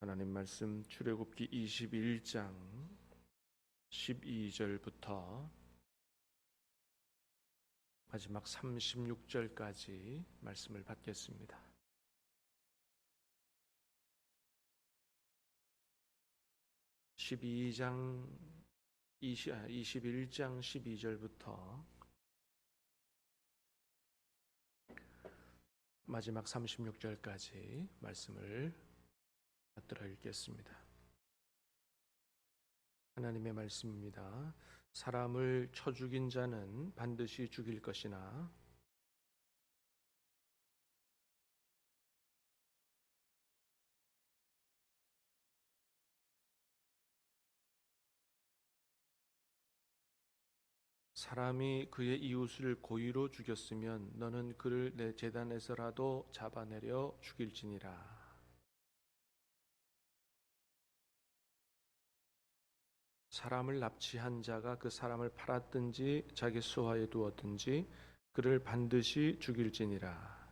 하나님 말씀 출애굽기 21장 12절부터 마지막 36절까지 말씀을 받겠습니다. 21장 12절부터 마지막 36절까지 말씀을 받들어 읽겠습니다. 하나님의 말씀입니다. 사람을 쳐 죽인 자는 반드시 죽일 것이나 사람이 그의 이웃을 고의로 죽였으면 너는 그를 내 제단에서라도 잡아내려 죽일지니라. 사람을 납치한 자가 그 사람을 팔았든지 자기 수하에 두었든지 그를 반드시 죽일지니라.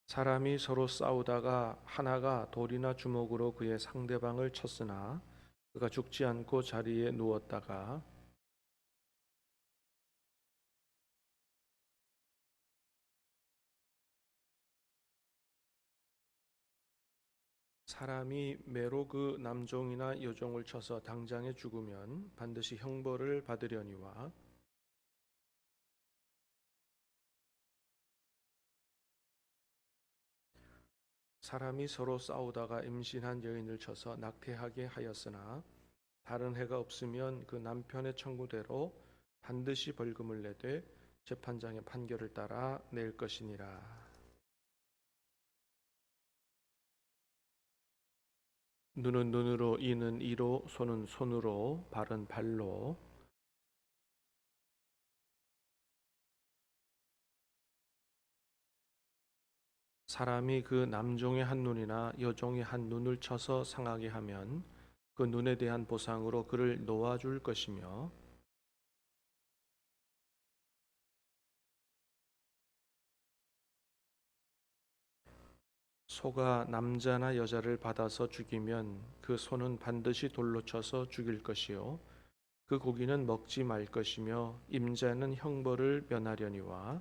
사람이 서로 싸우다가 하나가 돌이나 주먹으로 그의 상대방을 쳤으나 그가 죽지 않고 자리에 누웠다가 사람이 매로 그 남종이나 여종을 쳐서 당장에 죽으면 반드시 형벌을 받으려니와 사람이 서로 싸우다가 임신한 여인을 쳐서 낙태하게 하였으나 다른 해가 없으면 그 남편의 청구대로 반드시 벌금을 내되 재판장의 판결을 따라 낼 것이니라. 눈은 눈으로, 이는 이로, 손은 손으로, 발은 발로. 사람이 그 남종의 한 눈이나 여종의 한 눈을 쳐서 상하게 하면 그 눈에 대한 보상으로 그를 놓아줄 것이며 소가 남자나 여자를 받아서 죽이면 그 소는 반드시 돌로 쳐서 죽일 것이요 그 고기는 먹지 말 것이며 임자는 형벌을 면하려니와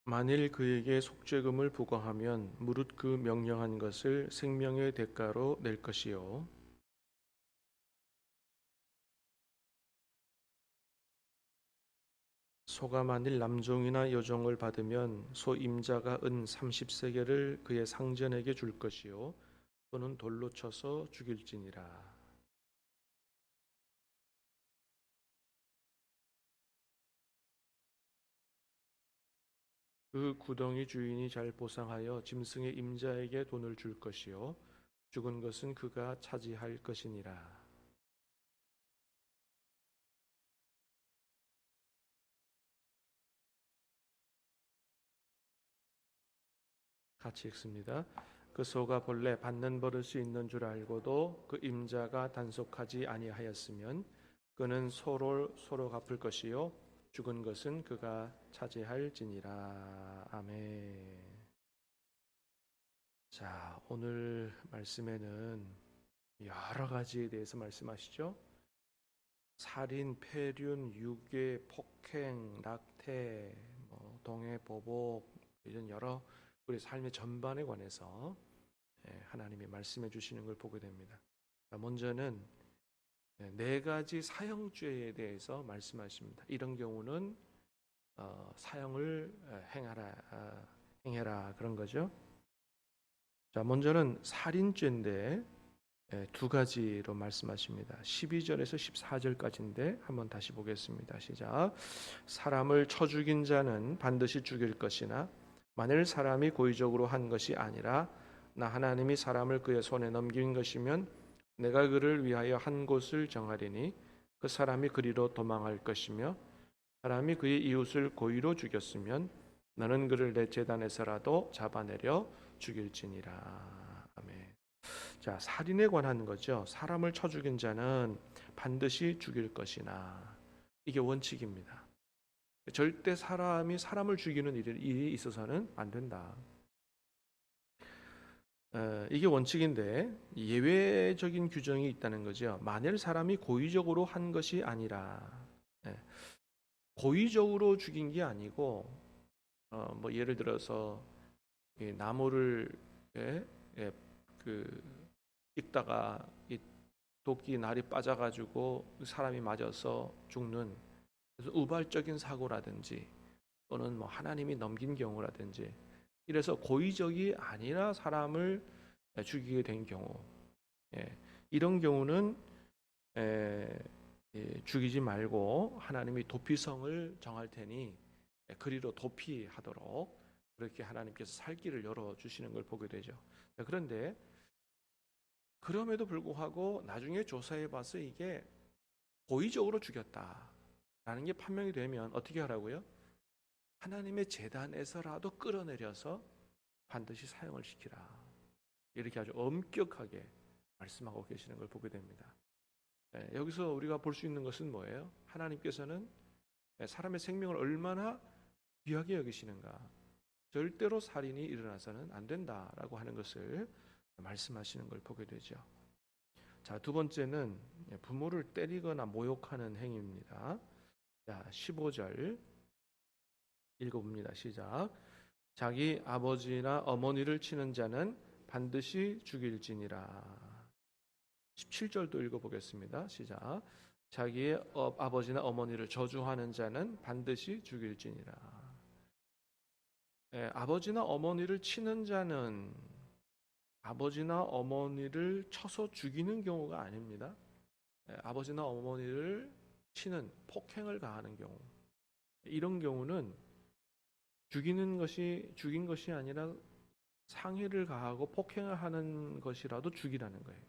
만일 그에게 속죄금을 부과하면 무릇 그 명령한 것을 생명의 대가로 낼 것이요 소가 만일 남종이나 여종을 받으면 소 임자가 은 30세겔을 그의 상전에게 줄 것이요 소는 돌로 쳐서 죽일지니라. 그 구덩이 주인이 잘 보상하여 짐승의 임자에게 돈을 줄 것이요 죽은 것은 그가 차지할 것이니라. 같이 읽습니다. 그 소가 본래 받는 버릇이 있는 줄 알고도 그 임자가 단속하지 아니하였으면 그는 서로 갚을 것이요 죽은 것은 그가 차지할지니라. 아멘. 자, 오늘 말씀에는 여러 가지에 대해서 말씀하시죠. 살인, 폐륜, 유괴, 폭행, 낙태, 동해 보복 이런 여러 우리 삶의 전반에 관해서 하나님이 말씀해 주시는 걸 보게 됩니다. 먼저는 네 가지 사형죄에 대해서 말씀하십니다. 이런 경우는 사형을 행해라 그런 거죠. 자, 먼저는 살인죄인데 두 가지로 말씀하십니다. 12절에서 14절까지인데 한번 다시 보겠습니다. 시작. 사람을 쳐 죽인 자는 반드시 죽일 것이나 만일 사람이 고의적으로 한 것이 아니라 나 하나님이 사람을 그의 손에 넘긴 것이면 내가 그를 위하여 한 곳을 정하리니 그 사람이 그리로 도망할 것이며 사람이 그의 이웃을 고의로 죽였으면 너는 그를 내 제단에서라도 잡아내려 죽일지니라. 아멘. 자, 살인에 관한 거죠. 사람을 쳐 죽인 자는 반드시 죽일 것이나, 이게 원칙입니다. 절대 사람이 사람을 죽이는 일이 있어서는 안 된다. 이게 원칙인데 예외적인 규정이 있다는 거죠. 만일 사람이 고의적으로 한 것이 아니라, 고의적으로 죽인 게 아니고, 뭐 예를 들어서 이 나무를 그 읽다가 이 도끼 날이 빠져가지고 사람이 맞아서 죽는, 그래서 우발적인 사고라든지 또는 뭐 하나님이 넘긴 경우라든지, 이래서 고의적이 아니라 사람을 죽이게 된 경우, 이런 경우는 죽이지 말고 하나님이 도피성을 정할 테니 그리로 도피하도록 그렇게 하나님께서 살 길을 열어주시는 걸 보게 되죠. 그런데 그럼에도 불구하고 나중에 조사해 봐서 이게 고의적으로 죽였다라는 게 판명이 되면 어떻게 하라고요? 하나님의 제단에서라도 끌어내려서 반드시 사형을 시키라. 이렇게 아주 엄격하게 말씀하고 계시는 걸 보게 됩니다. 여기서 우리가 볼 수 있는 것은 뭐예요? 하나님께서는 사람의 생명을 얼마나 귀하게 여기시는가. 절대로 살인이 일어나서는 안 된다라고 하는 것을 말씀하시는 걸 보게 되죠. 자, 두 번째는 부모를 때리거나 모욕하는 행위입니다. 자, 15절 읽어봅니다. 시작. 자기 아버지나 어머니를 치는 자는 반드시 죽일지니라. 17절도 읽어보겠습니다. 시작. 자기의 아버지나 어머니를 저주하는 자는 반드시 죽일지니라. 아버지나 어머니를 치는 자는 아버지나 어머니를 쳐서 죽이는 경우가 아닙니다. 아버지나 어머니를 치는, 폭행을 가하는 경우, 이런 경우는 죽인 것이 아니라 상해를 가하고 폭행을 하는 것이라도 죽이라는 거예요.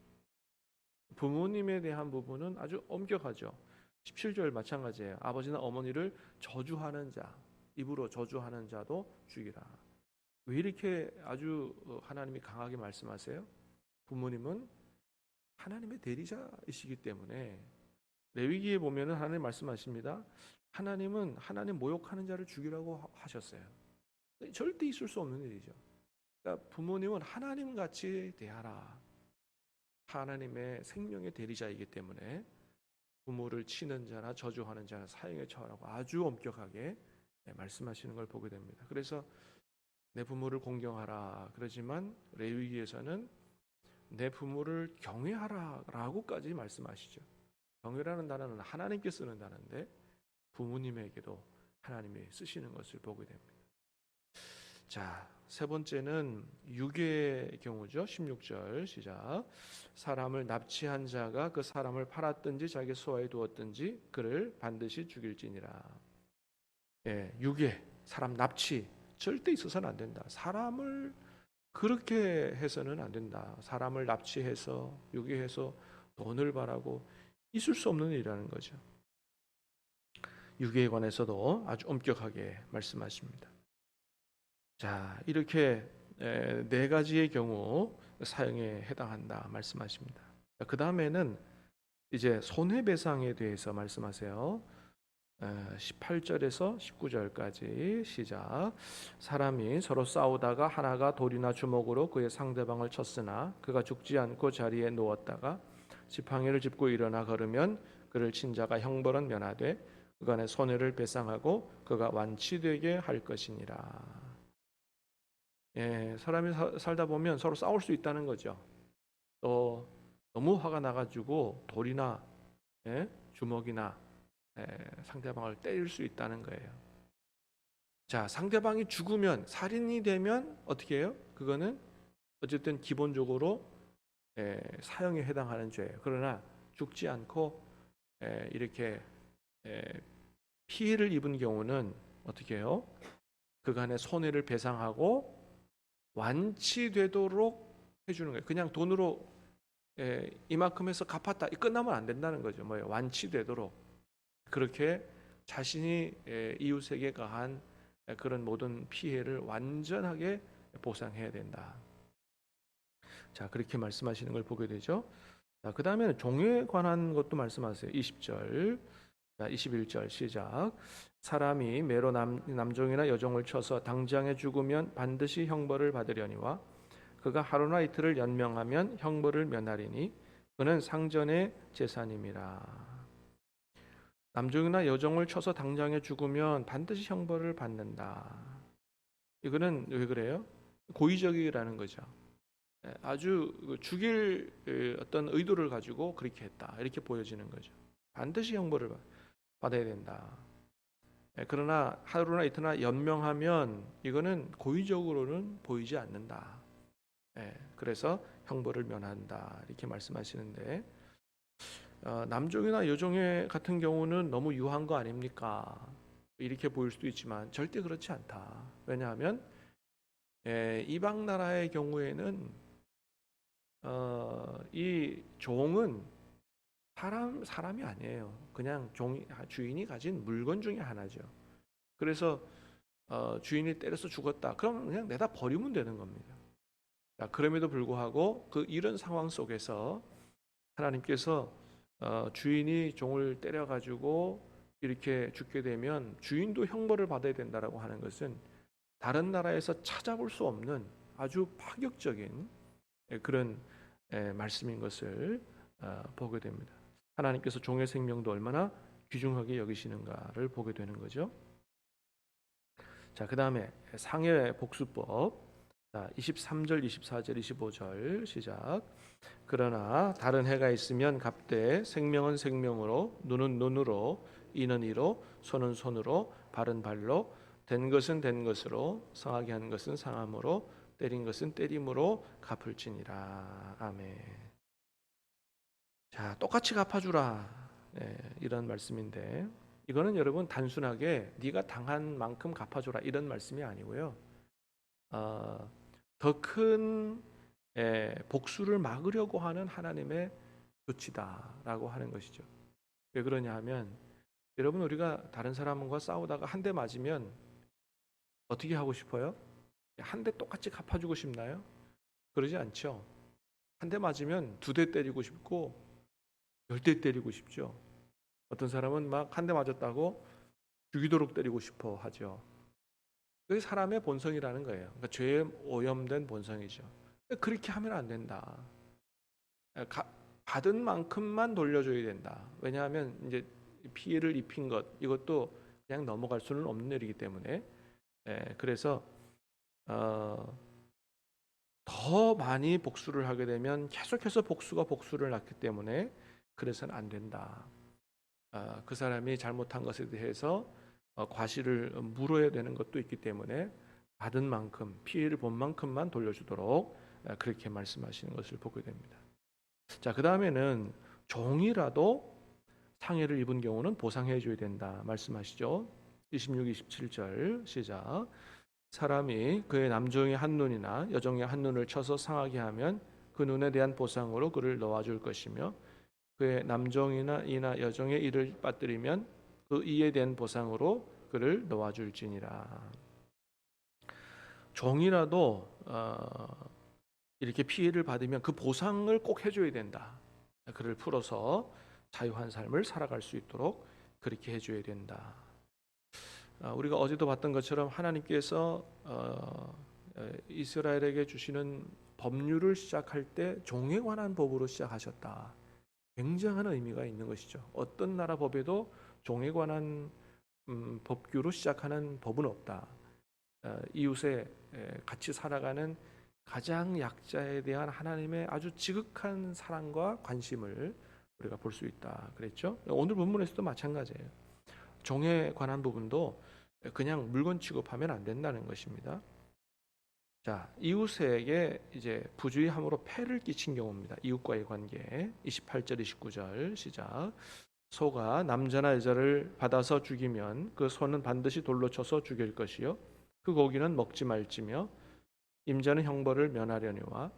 부모님에 대한 부분은 아주 엄격하죠. 17절 마찬가지예요. 아버지나 어머니를 저주하는 자, 입으로 저주하는 자도 죽이라. 왜 이렇게 아주 하나님이 강하게 말씀하세요? 부모님은 하나님의 대리자이시기 때문에 레위기에 보면은 하나님 말씀하십니다. 하나님은 하나님 모욕하는 자를 죽이라고 하셨어요. 절대 있을 수 없는 일이죠. 그러니까 부모님은 하나님 같이 대하라. 하나님의 생명의 대리자이기 때문에 부모를 치는 자나 저주하는 자나 사형에 처하라고 아주 엄격하게 말씀하시는 걸 보게 됩니다. 그래서 내 부모를 공경하라 그러지만 레위기에서는 내 부모를 경외하라라고까지 말씀하시죠. 경외라는 단어는 하나님께 쓰는 단어인데 부모님에게도 하나님이 쓰시는 것을 보게 됩니다. 자, 세 번째는 유괴의 경우죠. 16절 시작. 사람을 납치한 자가 그 사람을 팔았든지 자기 소화에 두었든지 그를 반드시 죽일지니라. 유괴, 사람 납치 절대 있어서는 안 된다. 사람을 그렇게 해서는 안 된다. 사람을 납치해서 유괴해서 돈을 바라고 있을 수 없는 일이라는 거죠. 유괴에 관해서도 아주 엄격하게 말씀하십니다. 자, 이렇게 네 가지의 경우 사형에 해당한다 말씀하십니다. 그 다음에는 이제 손해배상에 대해서 말씀하세요. 18절에서 19절까지 시작. 사람이 서로 싸우다가 하나가 돌이나 주먹으로 그의 상대방을 쳤으나 그가 죽지 않고 자리에 누웠다가 지팡이를 짚고 일어나 걸으면 그를 친 자가 형벌은 면하되 그간의 손해를 배상하고 그가 완치되게 할 것이니라. 사람이 살다 보면 서로 싸울 수 있다는 거죠. 또 너무 화가 나가지고 돌이나 주먹이나 상대방을 때릴 수 있다는 거예요. 자, 상대방이 죽으면, 살인이 되면 어떻게 해요? 그거는 어쨌든 기본적으로 사형에 해당하는 죄예요. 그러나 죽지 않고 이렇게 피해를 입은 경우는 어떻게 해요? 그간의 손해를 배상하고 완치되도록 해주는 거예요. 그냥 돈으로 이만큼 해서 갚았다, 끝나면 안 된다는 거죠. 뭐예요? 완치되도록 그렇게 자신이 이웃에게 가한 그런 모든 피해를 완전하게 보상해야 된다. 자, 그렇게 말씀하시는 걸 보게 되죠. 자, 그 다음에는 종에 관한 것도 말씀하세요. 20절, 자, 21절 시작. 사람이 매로 남종이나 여종을 쳐서 당장에 죽으면 반드시 형벌을 받으려니와 그가 하루나 이틀을 연명하면 형벌을 면하리니 그는 상전의 재산임이라. 남종이나 여종을 쳐서 당장에 죽으면 반드시 형벌을 받는다. 이거는 왜 그래요? 고의적이라는 거죠. 아주 죽일 어떤 의도를 가지고 그렇게 했다. 이렇게 보여지는 거죠. 반드시 형벌을 받아야 된다. 그러나 하루나 이틀이나 연명하면 이거는 고의적으로는 보이지 않는다. 그래서 형벌을 면한다. 이렇게 말씀하시는데 남종이나 여종의 같은 경우는 너무 유한 거 아닙니까? 이렇게 보일 수도 있지만 절대 그렇지 않다. 왜냐하면 이방 나라의 경우에는 이 종은 사람이 아니에요. 그냥 주인이 가진 물건 중에 하나죠. 그래서 주인이 때려서 죽었다. 그럼 그냥 내다 버리면 되는 겁니다. 자, 그럼에도 불구하고 이런 상황 속에서 하나님께서 주인이 종을 때려가지고 이렇게 죽게 되면 주인도 형벌을 받아야 된다라고 하는 것은 다른 나라에서 찾아볼 수 없는 아주 파격적인 그런 말씀인 것을 보게 됩니다. 하나님께서 종의 생명도 얼마나 귀중하게 여기시는가를 보게 되는 거죠. 자, 그 다음에 상해 복수법. 자, 23절, 24절, 25절 시작. 그러나 다른 해가 있으면 갑되 생명은 생명으로, 눈은 눈으로, 이는 이로, 손은 손으로, 발은 발로, 된 것은 된 것으로, 상하게 한 것은 상함으로, 때린 것은 때림으로 갚을지니라. 아멘. 자, 똑같이 갚아주라. 이런 말씀인데 이거는 여러분 단순하게 네가 당한 만큼 갚아줘라 이런 말씀이 아니고요. 더 큰 복수를 막으려고 하는 하나님의 조치다라고 하는 것이죠. 왜 그러냐 하면 여러분 우리가 다른 사람과 싸우다가 한 대 맞으면 어떻게 하고 싶어요? 한 대 똑같이 갚아주고 싶나요? 그러지 않죠. 한 대 맞으면 2대 때리고 싶고 10대 때리고 싶죠. 어떤 사람은 막 한 대 맞았다고 죽이도록 때리고 싶어 하죠. 그게 사람의 본성이라는 거예요. 그러니까 죄에 오염된 본성이죠. 그렇게 하면 안 된다. 받은 만큼만 돌려줘야 된다. 왜냐하면 이제 피해를 입힌 것 이것도 그냥 넘어갈 수는 없는 일이기 때문에 그래서 더 많이 복수를 하게 되면 계속해서 복수가 복수를 낳기 때문에 그래서는 안 된다. 그 사람이 잘못한 것에 대해서 과실을 물어야 되는 것도 있기 때문에 받은 만큼 피해를 본 만큼만 돌려주도록 그렇게 말씀하시는 것을 보게 됩니다. 자, 그 다음에는 종이라도 상해를 입은 경우는 보상해 줘야 된다 말씀하시죠. 26, 27절 시작. 사람이 그의 남종의 한 눈이나 여종의 한 눈을 쳐서 상하게 하면 그 눈에 대한 보상으로 그를 놓아줄 것이며 그의 남종이나 이나 여종의 이를 빠뜨리면 그 이에 대한 보상으로 그를 놓아줄지니라. 종이라도 이렇게 피해를 받으면 그 보상을 꼭 해줘야 된다. 그를 풀어서 자유한 삶을 살아갈 수 있도록 그렇게 해줘야 된다. 우리가 어제도 봤던 것처럼 하나님께서 이스라엘에게 주시는 법률을 시작할 때 종에 관한 법으로 시작하셨다. 굉장한 의미가 있는 것이죠. 어떤 나라 법에도 종에 관한 법규로 시작하는 법은 없다. 이웃에 같이 살아가는 가장 약자에 대한 하나님의 아주 지극한 사랑과 관심을 우리가 볼 수 있다. 그랬죠? 오늘 본문에서도 마찬가지예요. 종에 관한 부분도 그냥 물건 취급하면 안 된다는 것입니다. 자, 이웃에게 이제 부주의함으로 폐를 끼친 경우입니다. 이웃과의 관계. 28절, 29절 시작. 소가 남자나 여자를 받아서 죽이면 그 소는 반드시 돌로 쳐서 죽일 것이요 그 고기는 먹지 말지며 임자는 형벌을 면하려니와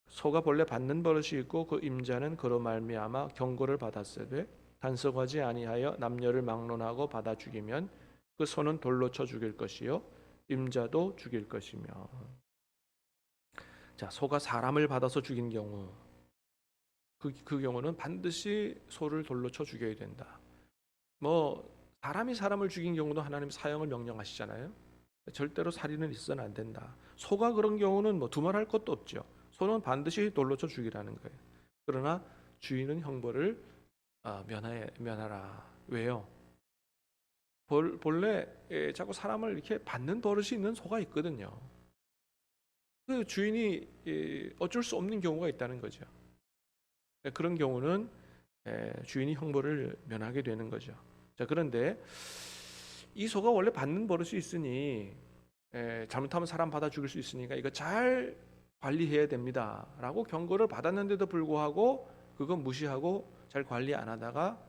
소가 본래 받는 버릇이 있고 그 임자는 그로 말미암아 경고를 받았으되 단속하지 아니하여 남녀를 막론하고 받아 죽이면 그 소는 돌로 쳐 죽일 것이요 임자도 죽일 것이며. 자, 소가 사람을 받아서 죽인 경우, 그 경우는 반드시 소를 돌로 쳐 죽여야 된다. 뭐 사람이 사람을 죽인 경우도 하나님 사형을 명령하시잖아요. 절대로 살인은 있어서는 안 된다. 소가 그런 경우는 뭐 두말할 것도 없죠. 소는 반드시 돌로 쳐 죽이라는 거예요. 그러나 주인은 형벌을 면하라. 왜요? 본래 자꾸 사람을 이렇게 받는 버릇이 있는 소가 있거든요. 그 주인이 어쩔 수 없는 경우가 있다는 거죠. 그런 경우는 주인이 형벌을 면하게 되는 거죠. 자, 그런데 이 소가 원래 받는 버릇이 있으니 잘못하면 사람 받아 죽일 수 있으니까 이거 잘 관리해야 됩니다라고 경고를 받았는데도 불구하고 그건 무시하고 잘 관리 안 하다가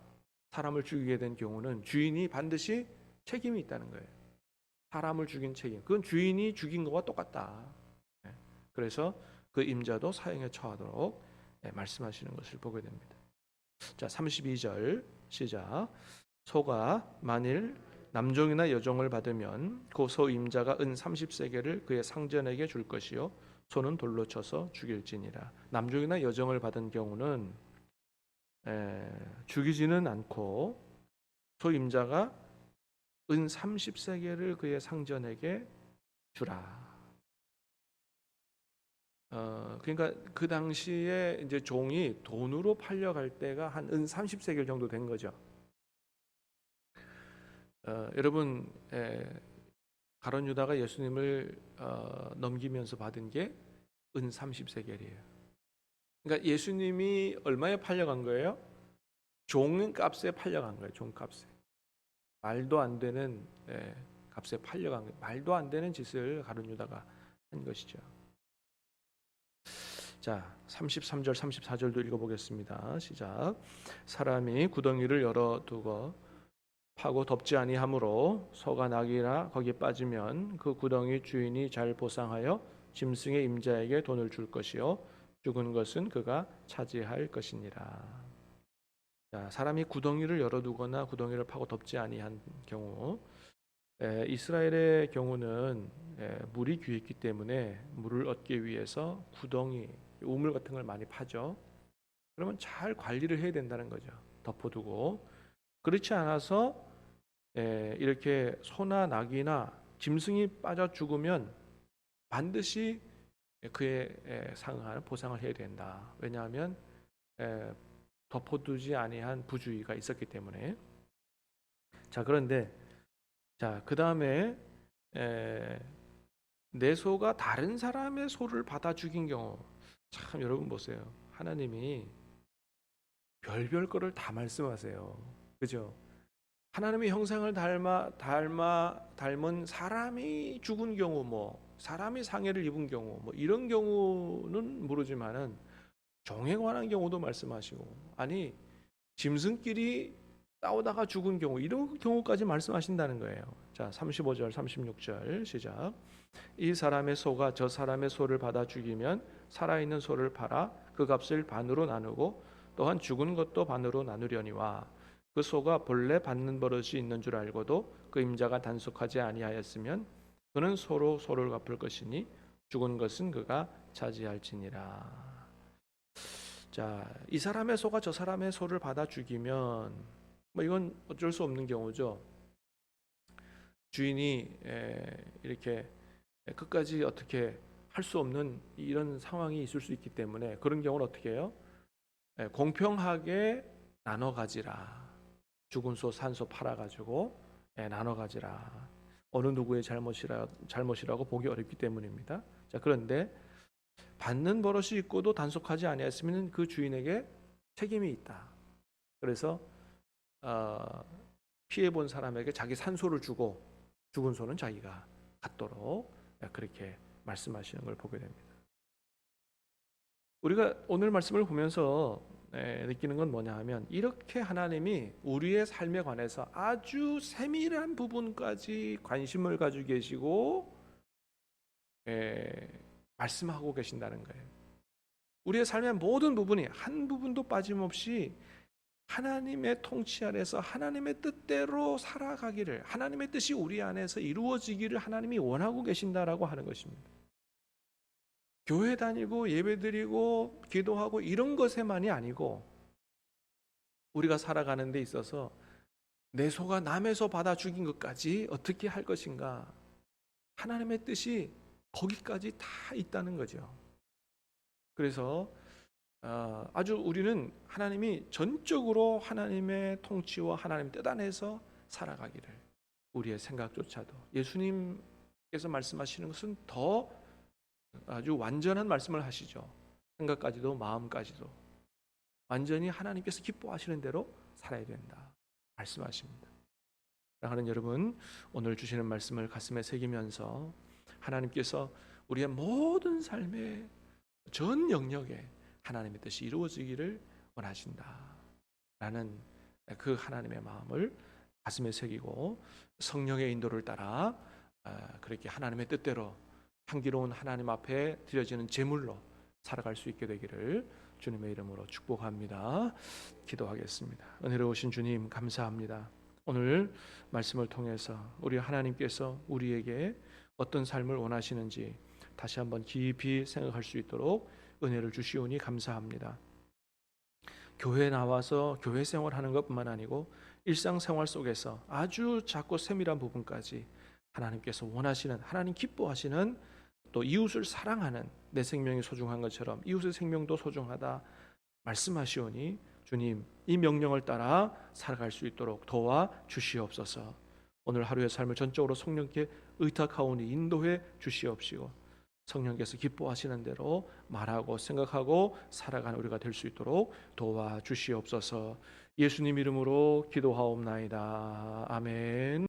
사람을 죽이게 된 경우는 주인이 반드시 책임이 있다는 거예요. 사람을 죽인 책임. 그건 주인이 죽인 거와 똑같다. 그래서 그 임자도 사형에 처하도록 말씀하시는 것을 보게 됩니다. 자, 32절 시작. 소가 만일 남종이나 여종을 받으면 그 소 임자가 은 30세겔을 그의 상전에게 줄 것이요 소는 돌로 쳐서 죽일지니라. 남종이나 여종을 받은 경우는 죽이지는 않고 소 임자가 은 30세겔을 그의 상전에게 주라. 그러니까 그 당시에 이제 종이 돈으로 팔려갈 때가 한 은 30세겔 정도 된 거죠. 여러분, 가룟 유다가 예수님을 넘기면서 받은 게 은 30세겔이에요. 그러니까 예수님이 얼마에 팔려간 거예요? 종값에 팔려간 거예요. 종값에. 말도 안 되는 값에 팔려간 거예요. 말도 안 되는 짓을 가룟 유다가 한 것이죠. 자, 33절 34절도 읽어보겠습니다. 시작. 사람이 구덩이를 열어두고 파고 덮지 아니하므로 소가 낙이나 거기에 빠지면 그 구덩이 주인이 잘 보상하여 짐승의 임자에게 돈을 줄 것이요 죽은 것은 그가 차지할 것이니라. 자, 사람이 구덩이를 열어두거나 구덩이를 파고 덮지 아니한 경우, 이스라엘의 경우는 물이 귀했기 때문에 물을 얻기 위해서 구덩이, 우물 같은 걸 많이 파죠. 그러면 잘 관리를 해야 된다는 거죠. 덮어두고. 그렇지 않아서 이렇게 소나 낙이나 짐승이 빠져 죽으면 반드시 그에 상응하는 보상을 해야 된다. 왜냐하면 덮어두지 아니한 부주의가 있었기 때문에. 자, 그런데 그 다음에 내 소가 다른 사람의 소를 받아 죽인 경우, 참 여러분 보세요. 하나님이 별별 거를 다 말씀하세요. 그죠? 하나님의 형상을 닮은 사람이 죽은 경우, 뭐 사람이 상해를 입은 경우, 뭐 이런 경우는 모르지만은 종에 관한 경우도 말씀하시고, 아니 짐승끼리 싸우다가 죽은 경우, 이런 경우까지 말씀하신다는 거예요. 자, 35절 36절 시작. 이 사람의 소가 저 사람의 소를 받아 죽이면 살아있는 소를 팔아 그 값을 반으로 나누고 또한 죽은 것도 반으로 나누려니와 그 소가 본래 받는 버릇이 있는 줄 알고도 그 임자가 단속하지 아니하였으면 그는 소로 소를 갚을 것이니 죽은 것은 그가 차지할지니라. 자, 이 사람의 소가 저 사람의 소를 받아 죽이면 뭐 이건 어쩔 수 없는 경우죠. 주인이 이렇게 끝까지 어떻게 할 수 없는 이런 상황이 있을 수 있기 때문에 그런 경우는 어떻게 해요? 공평하게 나눠 가지라. 죽은 소, 산 소 팔아가지고 나눠 가지라. 어느 누구의 잘못이라고 보기 어렵기 때문입니다. 자, 그런데 받는 버릇이 있고도 단속하지 아니했으면 그 주인에게 책임이 있다. 그래서 피해 본 사람에게 자기 산소를 주고 죽은 소는 자기가 갖도록 그렇게 말씀하시는 걸 보게 됩니다. 우리가 오늘 말씀을 보면서 느끼는 건 뭐냐 하면 이렇게 하나님이 우리의 삶에 관해서 아주 세밀한 부분까지 관심을 가지고 계시고 말씀하고 계신다는 거예요. 우리의 삶의 모든 부분이 한 부분도 빠짐없이 하나님의 통치 아래서 하나님의 뜻대로 살아가기를, 하나님의 뜻이 우리 안에서 이루어지기를 하나님이 원하고 계신다라고 하는 것입니다. 교회 다니고 예배드리고 기도하고 이런 것에만이 아니고 우리가 살아가는 데 있어서 내 소가 남의 소 받아 죽인 것까지 어떻게 할 것인가, 하나님의 뜻이 거기까지 다 있다는 거죠. 그래서 아주 우리는 하나님이 전적으로 하나님의 통치와 하나님의 뜻 안에서 살아가기를, 우리의 생각조차도 예수님께서 말씀하시는 것은 더 아주 완전한 말씀을 하시죠. 생각까지도 마음까지도 완전히 하나님께서 기뻐하시는 대로 살아야 된다 말씀하십니다. 사랑하는 여러분, 오늘 주시는 말씀을 가슴에 새기면서 하나님께서 우리의 모든 삶의 전 영역에 하나님의 뜻이 이루어지기를 원하신다라는 그 하나님의 마음을 가슴에 새기고 성령의 인도를 따라 그렇게 하나님의 뜻대로 향기로운 하나님 앞에 드려지는 제물로 살아갈 수 있게 되기를 주님의 이름으로 축복합니다. 기도하겠습니다. 은혜로우신 주님 감사합니다. 오늘 말씀을 통해서 우리 하나님께서 우리에게 어떤 삶을 원하시는지 다시 한번 깊이 생각할 수 있도록 은혜를 주시오니 감사합니다. 교회에 나와서 교회 생활하는 것뿐만 아니고 일상생활 속에서 아주 작고 세밀한 부분까지 하나님께서 원하시는, 하나님 기뻐하시는, 또 이웃을 사랑하는, 내 생명이 소중한 것처럼 이웃의 생명도 소중하다 말씀하시오니 주님, 이 명령을 따라 살아갈 수 있도록 도와 주시옵소서. 오늘 하루의 삶을 전적으로 성령께 의탁하오니 인도해 주시옵시고 성령께서 기뻐하시는 대로 말하고 생각하고 살아가는 우리가 될 수 있도록 도와 주시옵소서. 예수님 이름으로 기도하옵나이다. 아멘.